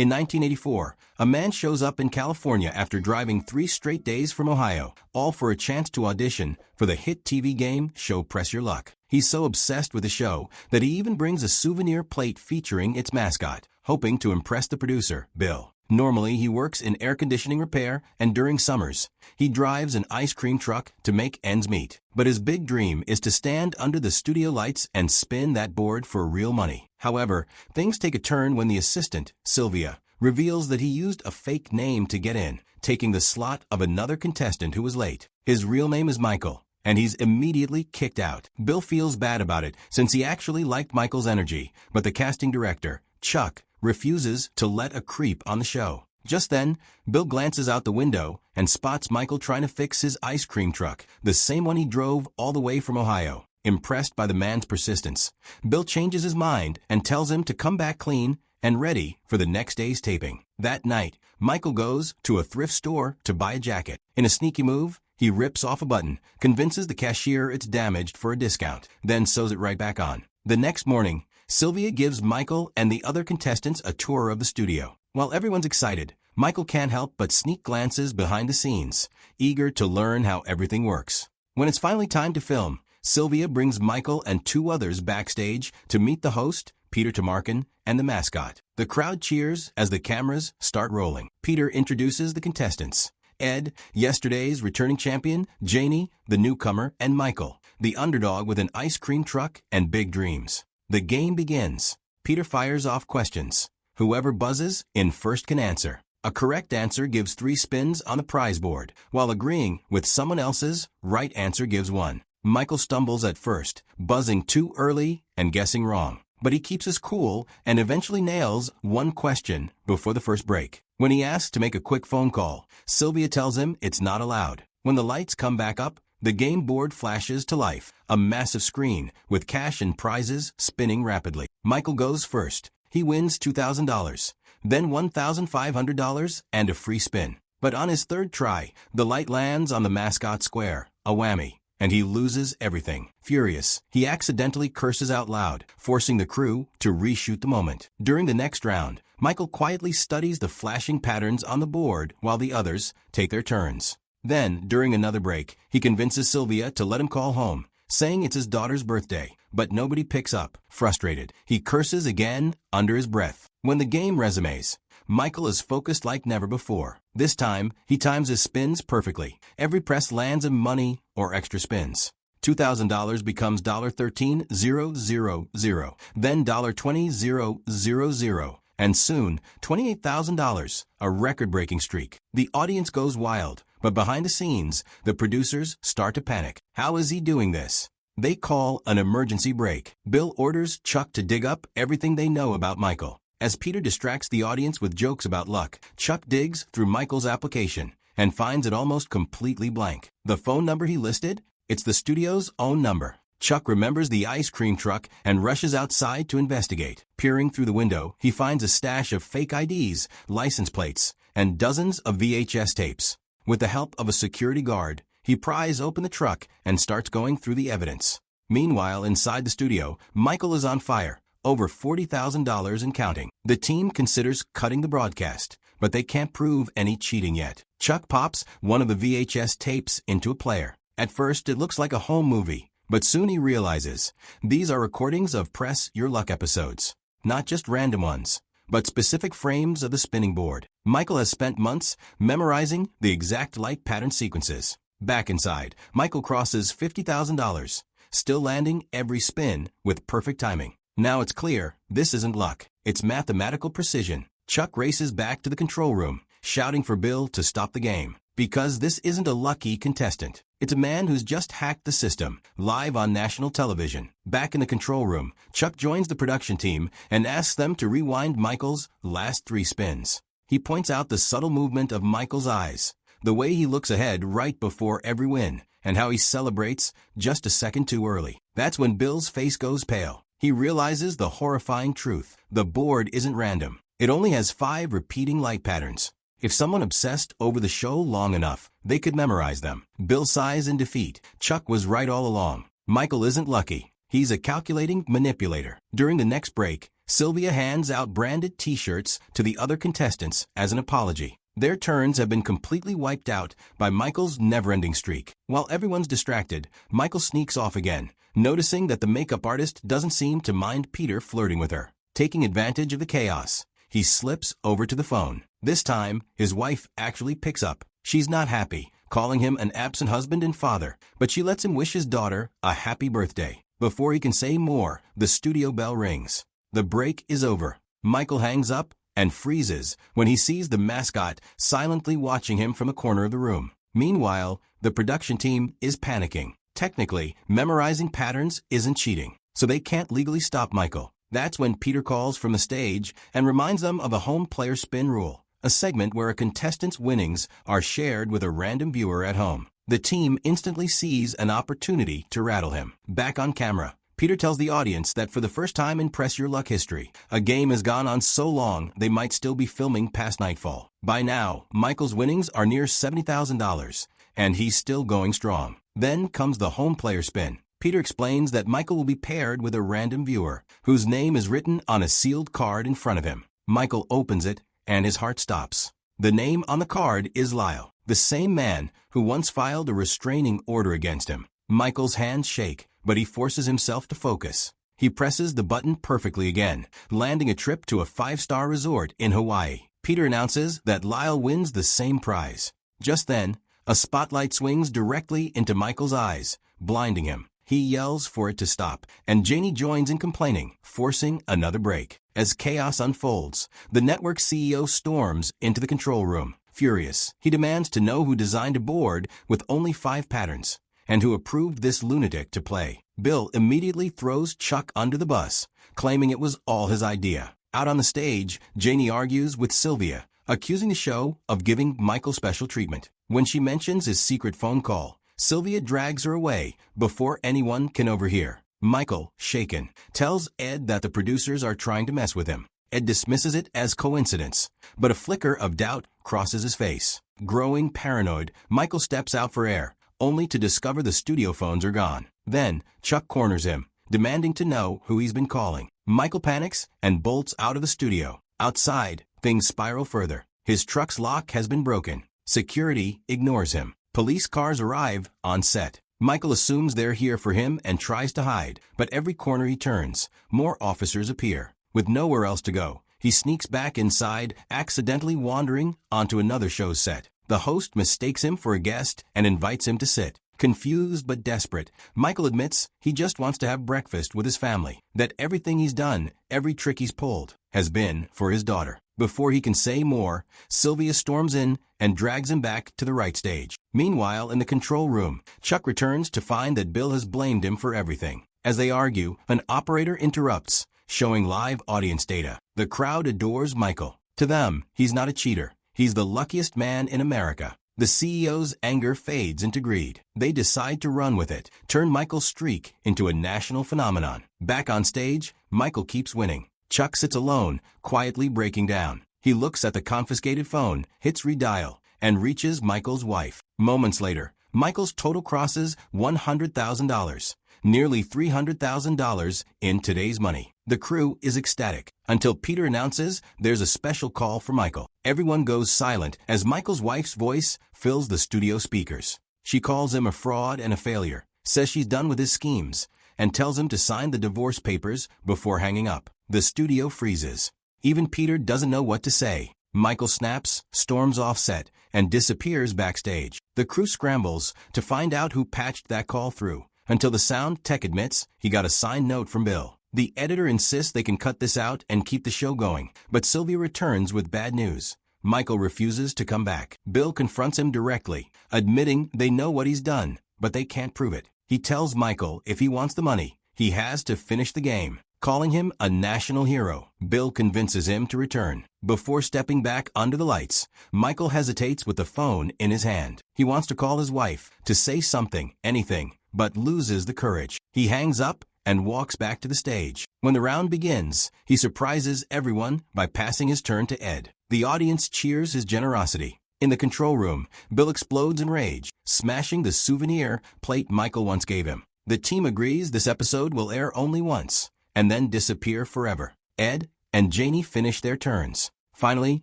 In 1984, a man shows up in California after driving 3 straight days from Ohio, all for a chance to audition for the hit TV game show Press Your Luck. He's so obsessed with the show that he even brings a souvenir plate featuring its mascot, hoping to impress the producer, Bill. Normally, he works in air conditioning repair, and during summers, he drives an ice cream truck to make ends meet. But his big dream is to stand under the studio lights and spin that board for real money. However, things take a turn when the assistant, Sylvia, reveals that he used a fake name to get in, taking the slot of another contestant who was late. His real name is Michael, and he's immediately kicked out. Bill feels bad about it since he actually liked Michael's energy, but the casting director, Chuck, refuses to let a creep on the show. Just then, Bill glances out the window and spots Michael trying to fix his ice cream truck, the same one he drove all the way from Ohio. Impressed by the man's persistence, Bill changes his mind and tells him to come back clean and ready for the next day's taping. That night, Michael goes to a thrift store to buy a jacket. In a sneaky move, he rips off a button, convinces the cashier it's damaged for a discount, then sews it right back on. The next morning, Sylvia gives Michael and the other contestants a tour of the studio. While everyone's excited, Michael can't help but sneak glances behind the scenes, eager to learn how everything works. When it's finally time to film, Sylvia brings Michael and 2 others backstage to meet the host, Peter Tamarkin, and the mascot. The crowd cheers as the cameras start rolling. Peter introduces the contestants: Ed, yesterday's returning champion, Janie, the newcomer, and Michael, the underdog with an ice cream truck and big dreams. The game begins. Peter fires off questions. Whoever buzzes in first can answer. A correct answer gives 3 spins on the prize board, while agreeing with someone else's right answer gives 1. Michael stumbles at first, buzzing too early and guessing wrong. But he keeps his cool and eventually nails 1 question before the first break. When he asks to make a quick phone call, Sylvia tells him it's not allowed. When the lights come back up, the game board flashes to life, a massive screen with cash and prizes spinning rapidly. Michael goes first. He wins $2,000, then $1,500 and a free spin. But on his 3rd try, the light lands on the mascot square, a whammy, and he loses everything. Furious, he accidentally curses out loud, forcing the crew to reshoot the moment. During the next round, Michael quietly studies the flashing patterns on the board while the others take their turns. Then, during another break, he convinces Sylvia to let him call home, saying it's his daughter's birthday, but nobody picks up. Frustrated, he curses again under his breath. When the game resumes, Michael is focused like never before. This time, he times his spins perfectly. Every press lands in money or extra spins. $2,000 becomes $13,000, then $20,000, and soon $28,000, a record-breaking streak. The audience goes wild, but behind the scenes, the producers start to panic. How is he doing this? They call an emergency break. Bill orders Chuck to dig up everything they know about Michael. As Peter distracts the audience with jokes about luck, Chuck digs through Michael's application and finds it almost completely blank. The phone number he listed? It's the studio's own number. Chuck remembers the ice cream truck and rushes outside to investigate. Peering through the window, he finds a stash of fake IDs, license plates, and dozens of VHS tapes. With the help of a security guard, he pries open the truck and starts going through the evidence. Meanwhile, inside the studio, Michael is on fire, over $40,000 and counting. The team considers cutting the broadcast, but they can't prove any cheating yet. Chuck pops one of the VHS tapes into a player. At first, it looks like a home movie, but soon he realizes these are recordings of Press Your Luck episodes, not just random ones, but specific frames of the spinning board. Michael has spent months memorizing the exact light pattern sequences. Back inside, Michael crosses $50,000, still landing every spin with perfect timing. Now it's clear, this isn't luck, it's mathematical precision. Chuck races back to the control room, shouting for Bill to stop the game. Because this isn't a lucky contestant. It's a man who's just hacked the system, live on national television. Back in the control room, Chuck joins the production team and asks them to rewind Michael's last 3 spins. He points out the subtle movement of Michael's eyes, the way he looks ahead right before every win, and how he celebrates just a second too early. That's when Bill's face goes pale. He realizes the horrifying truth. The board isn't random. It only has 5 repeating light patterns. If someone obsessed over the show long enough, they could memorize them. Bill sighs in defeat. Chuck was right all along. Michael isn't lucky. He's a calculating manipulator. During the next break, Sylvia hands out branded t-shirts to the other contestants as an apology. Their turns have been completely wiped out by Michael's never-ending streak. While everyone's distracted, Michael sneaks off again, noticing that the makeup artist doesn't seem to mind Peter flirting with her. Taking advantage of the chaos, he slips over to the phone. This time, his wife actually picks up. She's not happy, calling him an absent husband and father, but she lets him wish his daughter a happy birthday. Before he can say more, the studio bell rings. The break is over. Michael hangs up and freezes when he sees the mascot silently watching him from a corner of the room. Meanwhile, the production team is panicking. Technically, memorizing patterns isn't cheating, so they can't legally stop Michael. That's when Peter calls from the stage and reminds them of a home player spin rule, a segment where a contestant's winnings are shared with a random viewer at home. The team instantly sees an opportunity to rattle him. Back on camera, Peter tells the audience that for the first time in Press Your Luck history, a game has gone on so long they might still be filming past nightfall. By now, Michael's winnings are near $70,000, and he's still going strong. Then comes the home player spin. Peter explains that Michael will be paired with a random viewer, whose name is written on a sealed card in front of him. Michael opens it, and his heart stops. The name on the card is Lyle, the same man who once filed a restraining order against him. Michael's hands shake, but he forces himself to focus. He presses the button perfectly again, landing a trip to a 5-star resort in Hawaii. Peter announces that Lyle wins the same prize. Just then, a spotlight swings directly into Michael's eyes, blinding him. He yells for it to stop, and Janie joins in complaining, forcing another break. As chaos unfolds, the network CEO storms into the control room. Furious, he demands to know who designed a board with only 5 patterns, and who approved this lunatic to play. Bill immediately throws Chuck under the bus, claiming it was all his idea. Out on the stage, Janie argues with Sylvia, accusing the show of giving Michael special treatment. When she mentions his secret phone call, Sylvia drags her away before anyone can overhear. Michael, shaken, tells Ed that the producers are trying to mess with him. Ed dismisses it as coincidence, but a flicker of doubt crosses his face. Growing paranoid, Michael steps out for air, only to discover the studio phones are gone. Then, Chuck corners him, demanding to know who he's been calling. Michael panics and bolts out of the studio. Outside, things spiral further. His truck's lock has been broken. Security ignores him. Police cars arrive on set. Michael assumes they're here for him and tries to hide, but every corner he turns, more officers appear. With nowhere else to go, he sneaks back inside, accidentally wandering onto another show's set. The host mistakes him for a guest and invites him to sit. Confused but desperate, Michael admits he just wants to have breakfast with his family, that everything he's done, every trick he's pulled, has been for his daughter. Before he can say more, Sylvia storms in and drags him back to the right stage. Meanwhile, in the control room, Chuck returns to find that Bill has blamed him for everything. As they argue, an operator interrupts, showing live audience data. The crowd adores Michael. To them, he's not a cheater. He's the luckiest man in America. The CEO's anger fades into greed. They decide to run with it, turn Michael's streak into a national phenomenon. Back on stage, Michael keeps winning. Chuck sits alone, quietly breaking down. He looks at the confiscated phone, hits redial, and reaches Michael's wife. Moments later, Michael's total crosses $100,000, nearly $300,000 in today's money. The crew is ecstatic, until Peter announces there's a special call for Michael. Everyone goes silent as Michael's wife's voice fills the studio speakers. She calls him a fraud and a failure, says she's done with his schemes, and tells him to sign the divorce papers before hanging up. The studio freezes. Even Peter doesn't know what to say. Michael snaps, storms off set, and disappears backstage. The crew scrambles to find out who patched that call through, until the sound tech admits he got a signed note from Bill. The editor insists they can cut this out and keep the show going, but Sylvia returns with bad news. Michael refuses to come back. Bill confronts him directly, admitting they know what he's done, but they can't prove it. He tells Michael if he wants the money, he has to finish the game, calling him a national hero. Bill convinces him to return. Before stepping back under the lights, Michael hesitates with the phone in his hand. He wants to call his wife, to say something, anything, but loses the courage. He hangs up and walks back to the stage. When the round begins, he surprises everyone by passing his turn to Ed. The audience cheers his generosity. In the control room, Bill explodes in rage, smashing the souvenir plate Michael once gave him. The team agrees this episode will air only once, and then disappear forever. Ed and Janie finish their turns. Finally,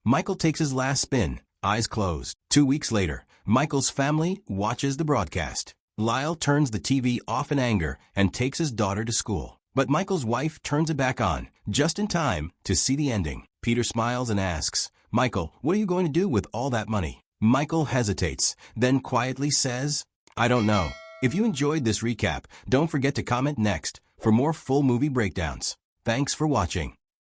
Michael takes his last spin, eyes closed. 2 weeks later, Michael's family watches the broadcast. Lyle turns the TV off in anger and takes his daughter to school. But Michael's wife turns it back on, just in time to see the ending. Peter smiles and asks, "Michael, what are you going to do with all that money?" Michael hesitates, then quietly says, "I don't know." If you enjoyed this recap, don't forget to comment next for more full movie breakdowns. Thanks for watching.